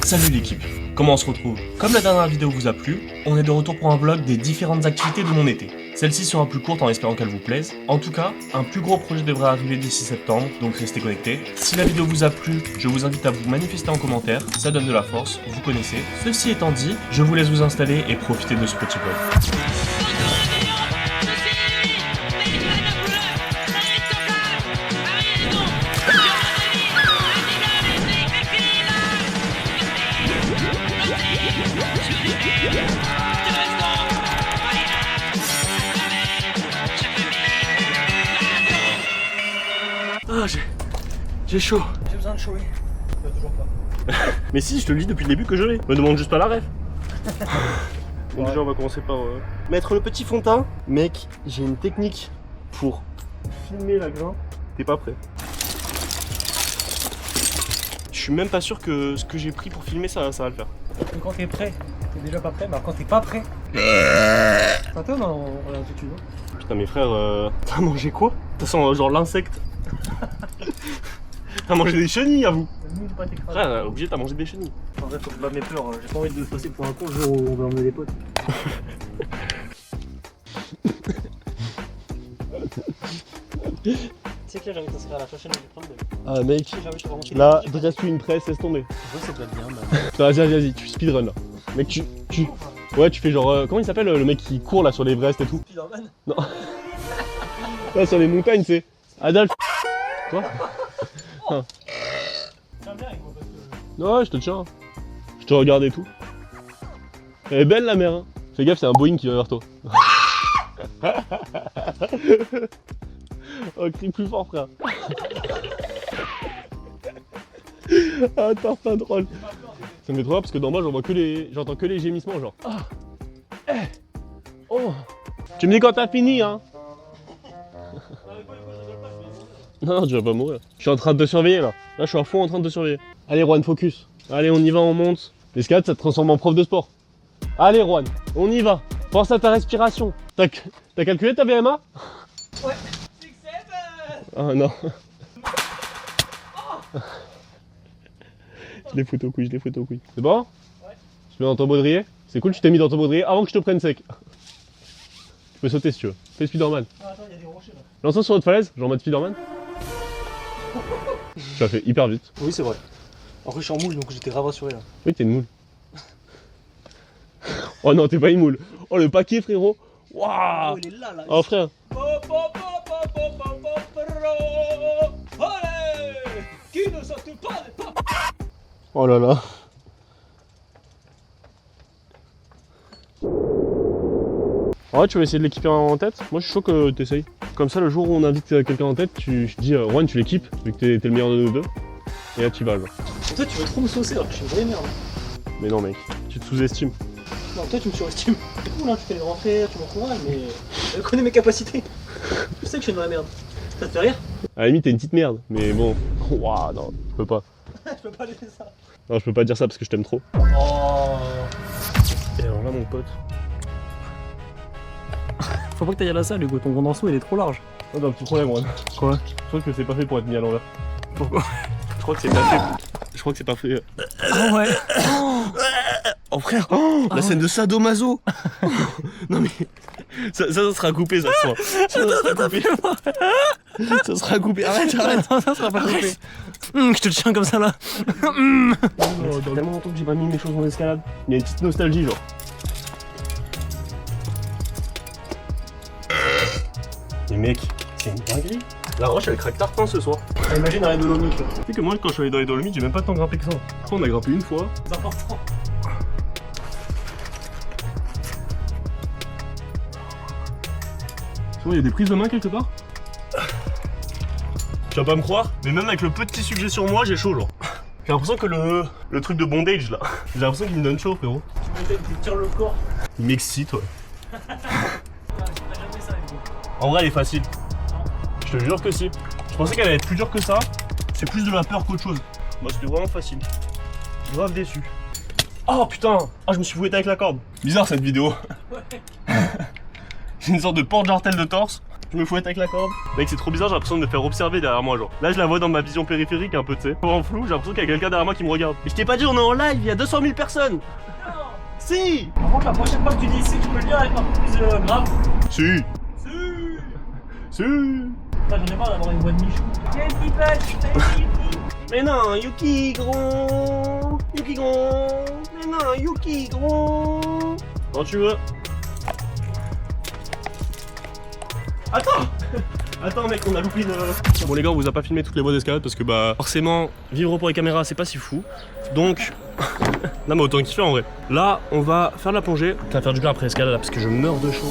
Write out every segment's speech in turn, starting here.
Salut l'équipe, comment on se retrouve? Comme la dernière vidéo vous a plu, on est de retour pour un vlog des différentes activités de mon été. Celle-ci sera plus courte en espérant qu'elle vous plaise. En tout cas, un plus gros projet devrait arriver d'ici septembre, donc restez connectés. Si la vidéo vous a plu, je vous invite à vous manifester en commentaire, ça donne de la force, vous connaissez. Ceci étant dit, je vous laisse vous installer et profiter de ce petit vlog. Ah, j'ai chaud. J'ai besoin de chaud, oui. Toujours pas. Mais si, je te le dis depuis le début que je l'ai. Me demande juste pas la ref. Donc déjà, on va commencer par mettre le petit fond de teint. Mec, j'ai une technique pour filmer la grain. T'es pas prêt? Je suis même pas sûr que ce que j'ai pris pour filmer ça va le faire. Donc quand t'es prêt, t'es déjà pas prêt, mais alors quand t'es pas prêt. Attends, non, on a un tutu, non? Putain, mes frères, t'as mangé quoi? Ça sent genre l'insecte. T'as mangé des chenilles à vous? Frère, obligé t'as mangé des chenilles. En vrai, faut que je bats mes peurs, j'ai pas envie de passer pour un con le jour où on va emmener des potes. Tu sais que là j'ai envie de t'inscrire à la prochaine du prendre. Ah mec, J'ai envie de te remonter. là, dresse-tu une presse, laisse tomber. Ouais, ça doit être bien, man. Vas-y, tu speedrun là. Mec, tu... Ouais, tu fais genre... comment il s'appelle le mec qui court là sur l'Everest et tout? Spider-Man. Non. Là, sur les montagnes, c'est... Adolphe. Quoi? Tiens bien avec moi parce que... Ouais, je te tiens. Je te regarde et tout. Elle est belle la mer, hein. Fais gaffe, c'est un Boeing qui va vers toi. Oh, crie plus fort, frère. Ah, t'as pas drôle. Ça me fait trop rire parce que dans moi, j'entends que les gémissements, genre. Ah, oh. Tu me dis quand t'as fini, hein. Non, tu vas pas mourir. Je suis en train de te surveiller là. Là, je suis à fond en train de te surveiller. Allez, Juan, focus. Allez, on y va, on monte. L'escalade, ça te transforme en prof de sport. Allez, Juan, on y va. Pense à ta respiration. T'as calculé ta VMA? Ouais. Ah non. Je l'ai foutu au couille, C'est bon? Ouais. Tu mets dans ton baudrier? C'est cool, tu t'es mis dans ton baudrier avant que je te prenne sec. Tu peux sauter si tu veux. Fais Spider-Man. Ah, attends, y'a des rochers là. Lance-toi sur votre falaise, genre en mode Spider-Man. Tu l'as fait hyper vite. Oui, c'est vrai. Après, je suis en moule donc j'étais rassuré là. Oui, t'es une moule. Oh non, t'es pas une moule. Oh, le paquet, frérot. Waouh. Oh, il est là. Oh, frère. Qui ne saute pas n'est pas. Oh là là. En vrai, tu vas essayer de l'équiper en tête? Moi, je suis chaud que t'essayes. Comme ça, le jour où on invite quelqu'un en tête, je dis Juan, tu l'équipes, vu que t'es le meilleur de nous deux. Et là, tu vas, genre. Toi, tu veux trop me saucer alors que je suis une vraie merde. Mais non, mec, tu te sous-estimes. Non, toi, tu me surestimes. C'est cool, hein, tu fais les rentrées, tu m'encourages, mais je connais mes capacités. Je sais que je suis une vraie merde. Ça te fait rire? À la limite, t'es une petite merde, mais bon. Waouh, non, je peux pas. Je peux pas laisser ça. Non, je peux pas dire ça parce que je t'aime trop. Oh. Et alors là, mon pote. Faut pas que t'ailles à la salle, Hugo, ton condenseau il est trop large. Oh, t'as un petit problème, Juan. Quoi? Je crois que c'est pas fait pour être mis à l'envers. Pourquoi? Je crois que c'est pas fait. Je crois que c'est pas fait. Ah ouais. Oh frère, la scène de sadomaso. Non mais ça sera coupé, ça je crois. Ça sera coupé. Ça sera coupé. Arrête. Non, ça sera pas coupé. Je te le tiens comme ça là. Dans tellement longtemps que j'ai pas mis mes choses en escalade. Il y a une petite nostalgie genre. Mais mec, c'est une dinguerie. La roche elle craque tartin ce soir. Imagine dans les Dolomites. Tu sais que moi quand je suis allé dans les Dolomites, j'ai même pas tant grimpé que ça. On a grimpé une fois. C'est important. Tu vois, il y a des prises de main quelque part. Tu vas pas me croire, mais même avec le peu de tissu que j'ai sur moi, j'ai chaud genre. J'ai l'impression que le truc de bondage là, j'ai l'impression qu'il me donne chaud frérot. Tu tires le corps. Il m'excite ouais. En vrai elle est facile. Je te jure que si. Je pensais qu'elle allait être plus dure que ça. C'est plus de la peur qu'autre chose. Moi c'était vraiment facile. Je suis grave déçu. Oh putain. Ah je me suis fouetté avec la corde. Bizarre cette vidéo. Ouais. J'ai une sorte de porte-jartel de torse. Je me fouette avec la corde. Mec, c'est trop bizarre, j'ai l'impression de me faire observer derrière moi, genre. Là, je la vois dans ma vision périphérique un peu, tu sais. En flou, j'ai l'impression qu'il y a quelqu'un derrière moi qui me regarde. Et je t'ai pas dit, on est en live, il y a 200 000 personnes. Non. Si. Par contre, la prochaine fois que tu dis ici, tu peux le dire avec un peu plus grave. Si. Si. J'en ai marre d'avoir une voix de Michou. Mais non, Yuki gros. Yuki gros. Mais non, Yuki gros. Quand tu veux. Attends. Attends mec, on a loupé une... Bon les gars, on vous a pas filmé toutes les voies d'escalade parce que bah forcément, vivre pour les caméras c'est pas si fou. Donc... non mais autant kiffer en vrai. Là, on va faire de la plongée. Ça va faire du bien après l'escalade là parce que je meurs de chaud.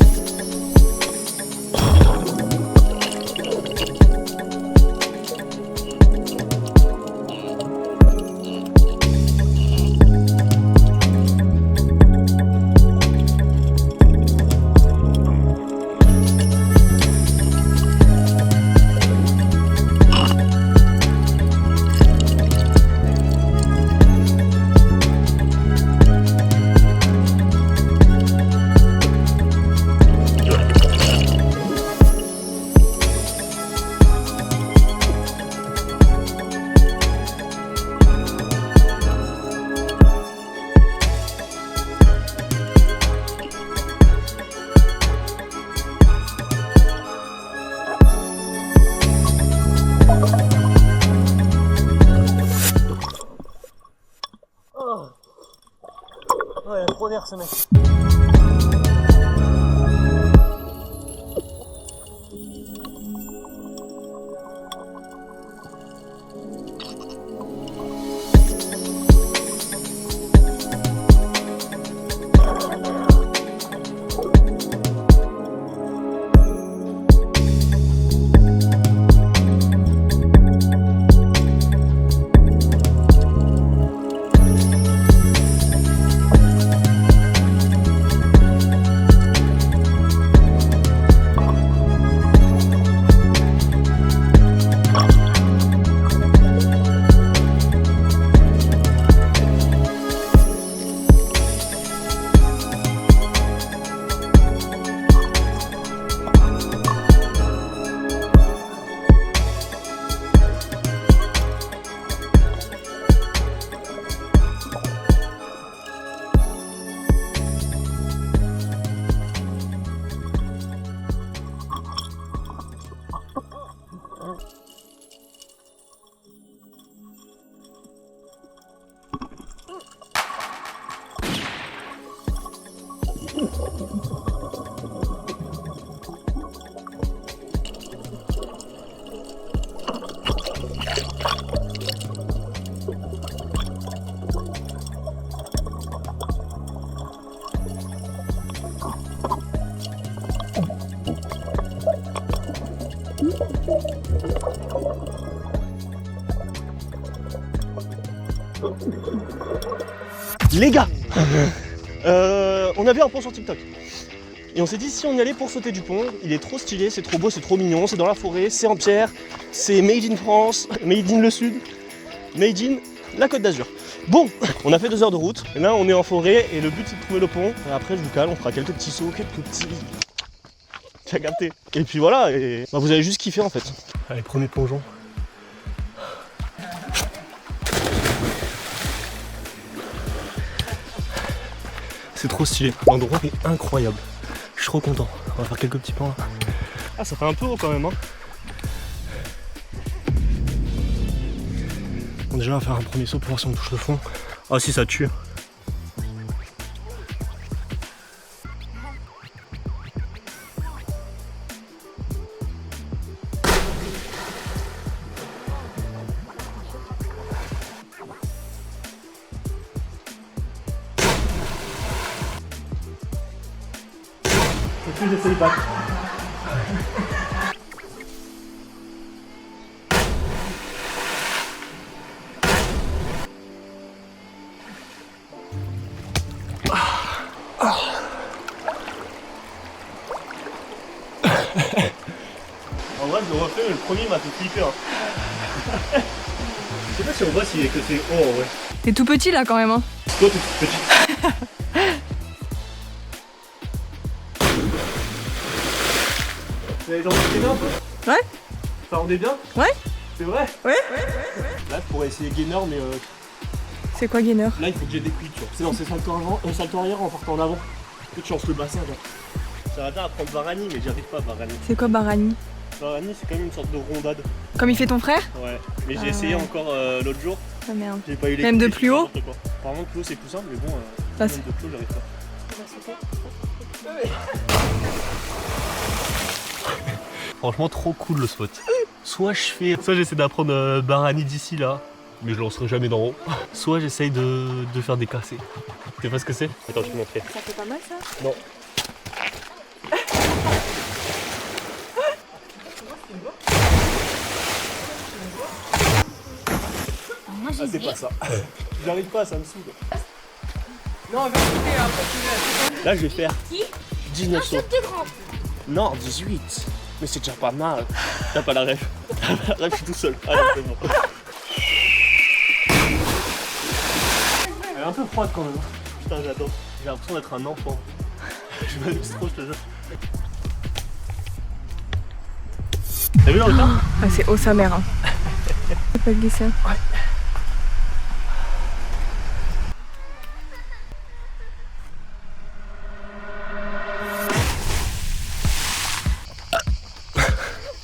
Ouais, il a trop d'air ce mec. Les gars, on a vu un pont sur TikTok. Et on s'est dit si on y allait pour sauter du pont, il est trop stylé, c'est trop beau, c'est trop mignon, c'est dans la forêt, c'est en pierre, c'est made in France, made in le sud, made in la Côte d'Azur. Bon, on a fait 2 heures de route, et là on est en forêt et le but c'est de trouver le pont. Et après je vous cale, on fera quelques petits sauts, quelques petits... Tu as capté. Et puis voilà, et bah, vous allez juste kiffer en fait. Allez, premier plongeon. C'est trop stylé, l'endroit est incroyable. Je suis trop content. On va faire quelques petits pas là. Ah, ça fait un peu haut quand même, hein. Bon, déjà on va faire un premier saut pour voir si on touche le fond. Ah si, ça tue. Plus j'essaye pas. En vrai, je le refais, mais le premier m'a fait flipper. Hein. Je sais pas si on voit si que c'est haut en vrai. T'es tout petit là quand même, hein. Toi, t'es petit. Vous allez dans le gainer un peu? Ouais. Ça rendait bien? Ouais. C'est vrai? Ouais. Là, je pourrais essayer gainer, mais C'est quoi gainer? là, il faut que j'ai des cuits, tu vois. C'est dans ces saltos avant, salto arrière en partant en avant. Que tu changes le bassin, genre. J'aimerais bien apprendre Varani, mais j'y arrive pas, Varani. C'est quoi Barani? Varani, c'est quand même une sorte de rondade. Comme il fait ton frère? Ouais. Mais j'ai Ah essayé ouais. encore l'autre jour. Ah merde. J'ai pas eu les Même de coups, plus haut? n'importe quoi. Apparemment, plus haut, c'est plus simple, mais bon, Ça, même c'est- de plus haut, j'arrive pas. Franchement, trop cool le spot. Soit j'essaie d'apprendre Barani d'ici là, mais je lancerai jamais d'en haut. Soit j'essaye de faire des cassés. Tu sais pas ce que c'est? Attends, je vais te montrer. Ça fait pas mal ça? Non. Moi Ah, j'ai c'est dit. pas ça. J'arrive pas, ça me saoule. Non, va écouter après. Là, je vais faire Qui 19 sauts. Plus grand. Non, 18. Mais c'est déjà pas mal. T'as pas la rêve. T'as pas la rêve, je suis tout seul. Allez, c'est bon. Elle est un peu froide quand même. Putain, j'adore. J'ai l'impression d'être un enfant. Je m'amuse trop, je te jure. T'as vu dans le tas? Ah, c'est haut sa mère. Hein. J'ai pas glissé.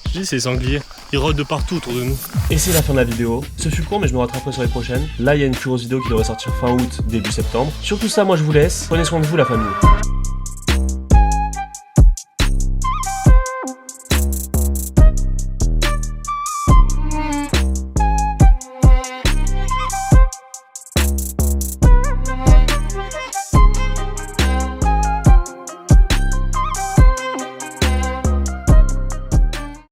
Je dis, c'est sanglier. Ils rôdent de partout autour de nous. Et c'est la fin de la vidéo. Ce fut court mais je me rattraperai sur les prochaines. Là il y a une plus grosse vidéo qui devrait sortir fin août, début septembre. Sur tout ça moi je vous laisse. Prenez soin de vous la famille.